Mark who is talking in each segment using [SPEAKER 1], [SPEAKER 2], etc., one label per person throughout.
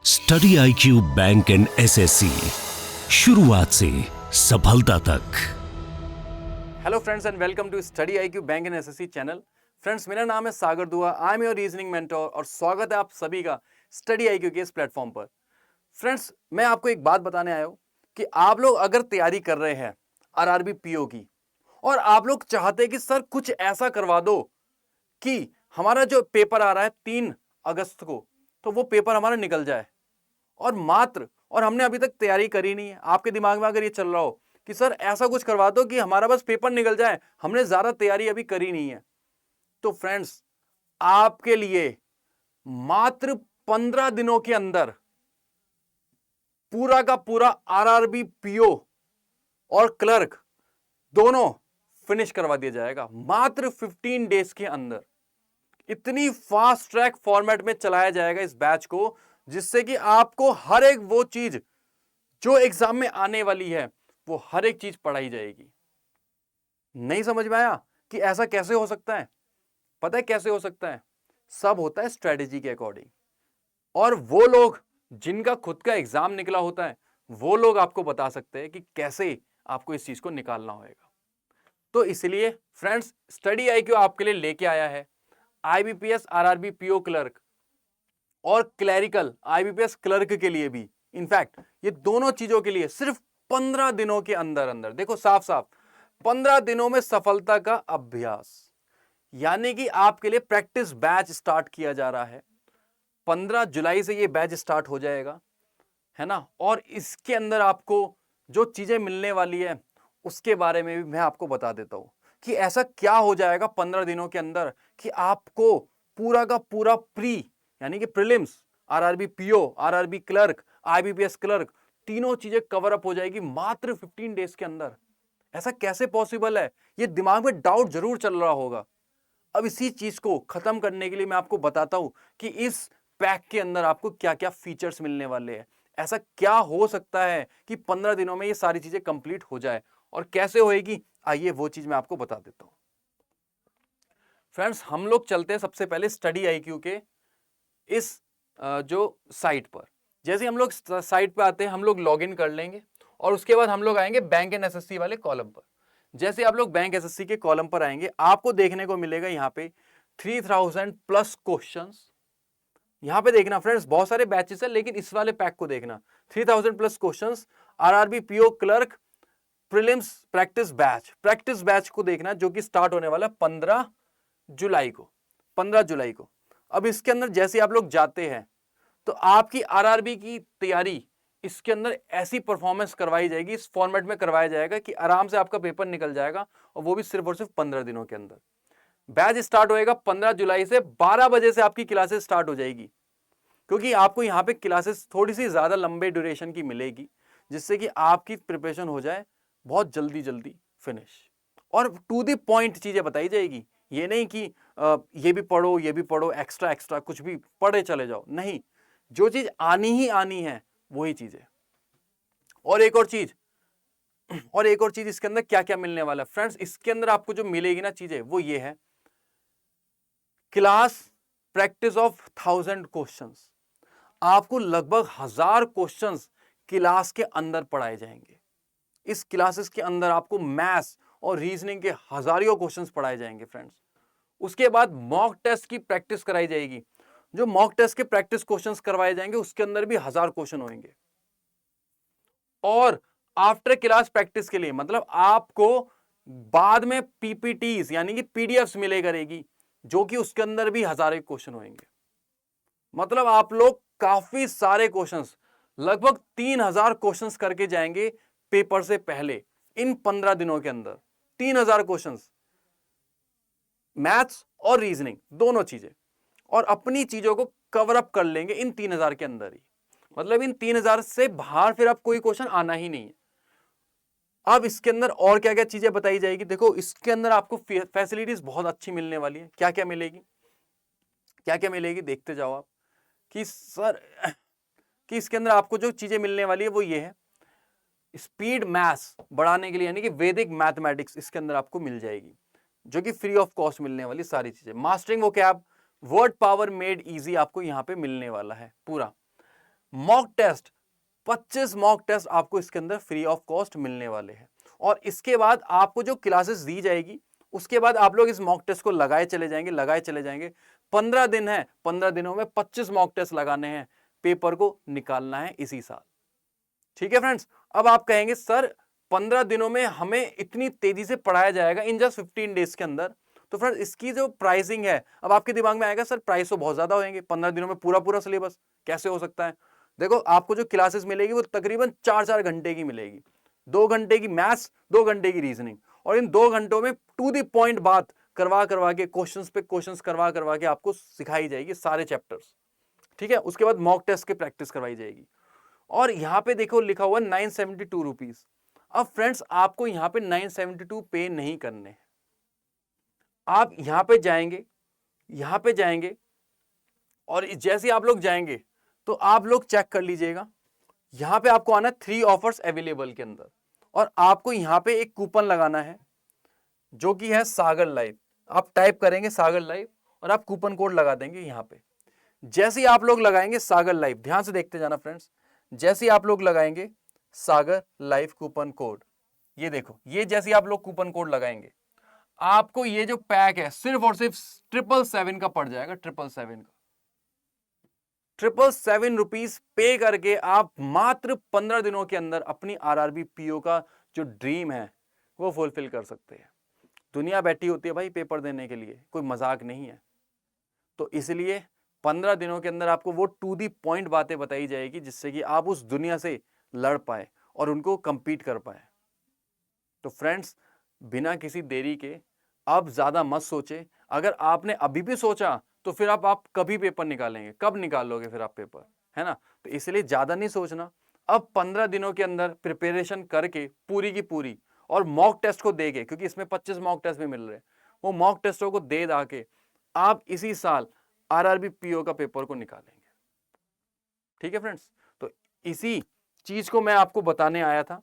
[SPEAKER 1] Study IQ bank and SSC, शुरुआत से सफलता तक।
[SPEAKER 2] Hello friends and welcome to study IQ bank and SSC channel. Friends, मेरा नाम है Sagar Dua, I am your reasoning mentor और स्वागत है आप सभी का स्टडी IQ के इस प्लेटफॉर्म पर। फ्रेंड्स, मैं आपको एक बात बताने आया हूँ कि आप लोग अगर तैयारी कर रहे हैं RRB PO की और आप लोग चाहते हैं कि सर कुछ ऐसा करवा दो कि हमारा जो पेपर आ रहा है 3 अगस्त को, तो वो पेपर हमारा निकल जाए और हमने अभी तक तैयारी करी नहीं है। आपके दिमाग में अगर ये चल रहा हो कि सर ऐसा कुछ करवा दो कि हमारा बस पेपर निकल जाए, हमने ज्यादा तैयारी अभी करी नहीं है, तो फ्रेंड्स आपके लिए मात्र 15 दिनों के अंदर पूरा का पूरा RRB PO और क्लर्क दोनों फिनिश करवा दिया जाएगा मात्र 15 डेज के अंदर। इतनी फास्ट ट्रैक फॉर्मेट में चलाया जाएगा इस बैच को, जिससे कि आपको हर एक वो चीज जो एग्जाम में आने वाली है वो हर एक चीज पढ़ाई जाएगी। नहीं समझ में आया कि ऐसा कैसे हो सकता है? पता है कैसे हो सकता है? सब होता है स्ट्रेटेजी के अकॉर्डिंग, और वो लोग जिनका खुद का एग्जाम निकला होता है वो लोग आपको बता सकते हैं कि कैसे आपको इस चीज को निकालना होगा। तो इसलिए फ्रेंड्स, स्टडी IQ आपके लिए लेके आया है IBPS RRB PO क्लर्क और क्लैरिकल IBPS क्लर्क के लिए भी। इनफैक्ट ये दोनों चीजों के लिए सिर्फ 15 दिनों के अंदर अंदर, देखो साफ साफ 15 दिनों में सफलता का अभ्यास, यानी कि आपके लिए प्रैक्टिस बैच स्टार्ट किया जा रहा है। 15 जुलाई से ये बैच स्टार्ट हो जाएगा, है ना। और इसके अंदर आपको जो चीजें मिलने वाली है उसके बारे में भी मैं आपको बता देता हूं कि ऐसा क्या हो जाएगा 15 दिनों के अंदर कि आपको पूरा का पूरा प्री यानी कि prelims, RRB PO, RRB clerk, IBPS clerk, तीनों चीजें कवर अप हो जाएगी मात्र 15 डेज के अंदर। ऐसा कैसे पॉसिबल है? ये दिमाग में डाउट जरूर चल रहा होगा। अब इसी चीज को खत्म करने के लिए मैं आपको बताता हूं कि इस पैक के अंदर आपको क्या क्या फीचर्स मिलने वाले हैं। ऐसा क्या हो सकता है कि 15 दिनों में ये सारी चीजें कंप्लीट हो जाए, और कैसे होएगी, आइए वो चीज मैं आपको बता देता हूं। फ्रेंड्स, हम लोग चलते हैं सबसे पहले स्टडी IQ के इस जो साइट पर। जैसे हम लोग साइट पर आते हैं, हम लोग लॉगिन कर लेंगे और उसके बाद हम लोग आएंगे बैंक एंड SSC वाले कॉलम पर। जैसे आप लोग बैंक SSC के कॉलम पर आएंगे, आपको देखने को मिलेगा यहाँ पे 3000 प्लस क्वेश्चंस। यहाँ पे देखना फ्रेंड्स, बहुत सारे बैचेस है लेकिन इस वाले पैक को देखना, 3000 plus questions, RRB PO clerk prelims practice batch को देखना, जो कि स्टार्ट होने वाला 15 जुलाई को। 15 जुलाई को। अब इसके अंदर जैसे आप लोग जाते हैं तो आपकी RRB की तैयारी इसके अंदर ऐसी परफॉर्मेंस करवाई जाएगी, इस फॉर्मेट में करवाया जाएगा कि आराम से आपका पेपर निकल जाएगा, और वो भी सिर्फ और सिर्फ 15 दिनों के अंदर। बैच स्टार्ट होएगा 15 जुलाई से, 12 बजे से आपकी क्लासेस स्टार्ट हो जाएगी, क्योंकि आपको यहाँ पे क्लासेस थोड़ी सी ज्यादा लंबे ड्यूरेशन की मिलेगी, जिससे कि आपकी प्रिपरेशन हो जाए बहुत जल्दी जल्दी फिनिश, और टू द पॉइंट चीजें बताई जाएगी। ये नहीं कि ये भी पढ़ो एक्स्ट्रा एक्स्ट्रा कुछ भी पढ़े चले जाओ, नहीं, जो चीज आनी ही आनी है वही चीज है। और एक और चीज इसके अंदर क्या क्या मिलने वाला है फ्रेंड्स, इसके अंदर आपको जो मिलेगी ना चीजें, वो ये है, क्लास प्रैक्टिस ऑफ 1000 क्वेश्चंस। आपको लगभग 1000 क्वेश्चंस क्लास के अंदर पढ़ाए जाएंगे। इस क्लासेस के अंदर आपको मैथ्स और रीजनिंग के हजारों क्वेश्चंस पढ़ाए जाएंगे फ्रेंड्स। उसके बाद मॉक टेस्ट की प्रैक्टिस कराई जाएगी। जो मॉक टेस्ट के प्रैक्टिस क्वेश्चंस करवाए जाएंगे उसके अंदर भी 1000 क्वेश्चन होंगे। और आफ्टर क्लास प्रैक्टिस के लिए, मतलब आपको बाद में PPTs यानी कि PDFs मिले करेगी, जो कि उसके अंदर भी हजारों क्वेश्चन होंगे। मतलब आप लोग काफी सारे क्वेश्चंस, लगभग 3000 क्वेश्चंस करके जाएंगे पेपर से पहले इन 15 दिनों के अंदर। 3000 क्वेश्चंस, मैथ्स और रीजनिंग दोनों चीजें, और अपनी चीजों को कवर अप कर लेंगे इन 3000 के अंदर ही। मतलब इन 3000 से बाहर फिर अब कोई क्वेश्चन आना ही नहीं है। अब इसके अंदर और क्या क्या चीजें बताई जाएगी, देखो इसके अंदर आपको फैसिलिटीज बहुत अच्छी मिलने वाली है। क्या क्या मिलेगी देखते जाओ आप कि सर कि इसके अंदर आपको जो चीजें मिलने वाली है वो ये है, स्पीड मैथ्स बढ़ाने के लिए यानी कि वैदिक मैथमेटिक्स इसके अंदर आपको मिल जाएगी, जो कि फ्री ऑफ कॉस्ट मिलने वाली सारी चीजें। Mastering vocab, word power made easy आपको यहाँ पे मिलने वाला है पूरा। मॉक टेस्ट, 25 मॉक टेस्ट आपको इसके अंदर फ्री ऑफ कॉस्ट मिलने वाले हैं। और इसके बाद आपको जो क्लासेस दी जाएगी उसके बाद आप लोग इस मॉक टेस्ट को लगाए चले जाएंगे। 15 दिन है, 15 दिनों में 25 मॉक टेस्ट लगाने हैं, पेपर को निकालना है इसी साल। ठीक है फ्रेंड्स, अब आप कहेंगे सर 15 दिनों में हमें इतनी तेजी से पढ़ाया जाएगा इन जस्ट 15 डेज के अंदर, तो फ्रेंड्स इसकी जो प्राइसिंग है, अब आपके दिमाग में आएगा सर प्राइस तो बहुत ज्यादा होंगे, 15 दिनों में पूरा सिलेबस कैसे हो सकता है। देखो आपको जो क्लासेस मिलेगी वो तकरीबन 4-4 घंटे की मिलेगी, 2 घंटे की मैथ्स, 2 घंटे की रीजनिंग, और इन 2 घंटों में टू द पॉइंट बात करवा के क्वेश्चंस पे क्वेश्चंस करवा के आपको सिखाई जाएगी सारे चैप्टर्स। ठीक है, उसके बाद मॉक टेस्ट की प्रैक्टिस करवाई जाएगी। और यहां पे देखो लिखा हुआ 972 रुपीज। अब फ्रेंड्स आपको यहां पे 972 पे नहीं करने, आप यहां पे जाएंगे और जैसे ही आप लोग जाएंगे तो आप लोग चेक कर लीजिएगा, यहां पे आपको आना 3 ऑफर्स अवेलेबल के अंदर, और आपको यहां पे एक कूपन लगाना है जो कि है सागर लाइव। आप टाइप करेंगे सागर लाइव और आप कूपन कोड लगा देंगे यहां पे। जैसे ही आप लोग लगाएंगे सागर लाइव, ध्यान से देखते जाना फ्रेंड्स, जैसे ही आप लोग लगाएंगे सागर लाइव कूपन कोड, ये देखो, ये जैसे ही आप लोग कूपन कोड लगाएंगे आपको ये जो पैक है सिर्फ और सिर्फ 777 का पड़ जाएगा, 777 रुपीज पे करके आप मात्र 15 दिनों के अंदर अपनी आरआरबी पीओ का जो ड्रीम है वो फुलफिल कर सकते हैं। दुनिया बैठी होती है भाई पेपर देने के लिए, कोई मजाक नहीं है। तो इसलिए 15 दिनों के अंदर आपको वो टू दी पॉइंट बातें बताई जाएगी जिससे कि आप उस दुनिया से लड़ पाए और उनको कंपीट कर पाए। तो फ्रेंड्स बिना किसी देरी के अब ज्यादा मत सोचे, अगर आपने अभी भी सोचा तो फिर आप कभी पेपर निकालेंगे, कब निकालोगे फिर आप पेपर, है ना। तो इसलिए ज्यादा नहीं सोचना, अब 15 दिनों के अंदर प्रिपरेशन करके पूरी की पूरी, और मॉक टेस्ट को देके, क्योंकि इसमें 25 मॉक टेस्ट भी मिल रहे हैं, वो मॉक टेस्टों को दे के आप इसी साल आरआरबी पीओ का पेपर को निकालेंगे। ठीक है फ्रेंड्स, तो इसी चीज को मैं आपको बताने आया था,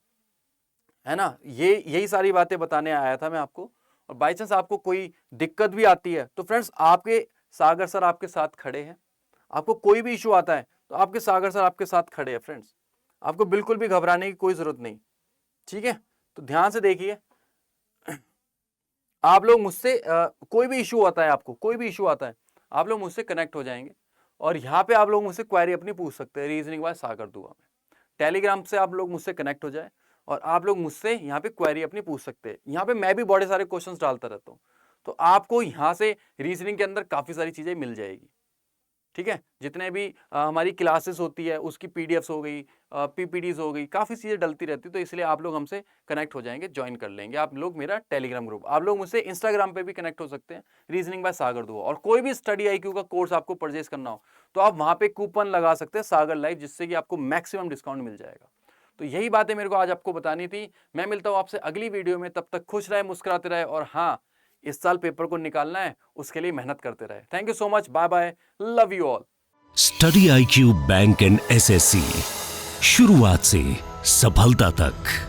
[SPEAKER 2] है ना, यही सारी बातें बताने आया था मैं आपको। और बाई चांस आपको कोई दिक्कत भी आती है तो फ्रेंड्स आपके सागर सर आपके साथ खड़े हैं, आपको कोई भी इशू आता है तो आपके सागर सर आपके साथ खड़े हैं फ्रेंड्स, आपको बिल्कुल भी घबराने की कोई जरूरत नहीं। ठीक है, तो ध्यान से देखिए, आप लोग मुझसे कोई भी इशू आता है, आपको कोई भी इशू आता है आप लोग मुझसे कनेक्ट हो जाएंगे, और यहाँ पे आप लोग मुझसे क्वेरी अपनी पूछ सकते हैं रीजनिंग बाय सागर दुआ में। टेलीग्राम से आप लोग मुझसे कनेक्ट हो जाए और आप लोग मुझसे यहाँ पे क्वेरी अपनी पूछ सकते हैं। यहाँ पे मैं भी बड़े सारे क्वेश्चंस डालता रहता हूँ, तो आपको यहाँ से रीजनिंग के अंदर काफी सारी चीजें मिल जाएगी। ठीक है, जितने भी हमारी क्लासेस होती है उसकी पीडीएफ्स हो गई, पीपीडीज हो गई, काफी चीजें डलती रहती है। तो इसलिए आप लोग हमसे कनेक्ट हो जाएंगे, ज्वाइन कर लेंगे आप लोग मेरा टेलीग्राम ग्रुप। आप लोग मुझसे इंस्टाग्राम पे भी कनेक्ट हो सकते हैं, रीजनिंग बाय सागर दुआ। और कोई भी स्टडी आईक्यू का कोर्स आपको परचेज करना हो तो आप वहां पे कूपन लगा सकते हैं सागर लाइव, जिससे कि आपको मैक्सिमम डिस्काउंट मिल जाएगा। तो यही बातें मेरे को आज आपको बतानी थी। मैं मिलता हूं आपसे अगली वीडियो में, तब तक खुश रहे, मुस्कुराते रहे, और हाँ, इस साल पेपर को निकालना है उसके लिए मेहनत करते रहे। Thank you so much, bye bye, love you all.
[SPEAKER 1] Study IQ bank and SSC, शुरुआत से सफलता तक।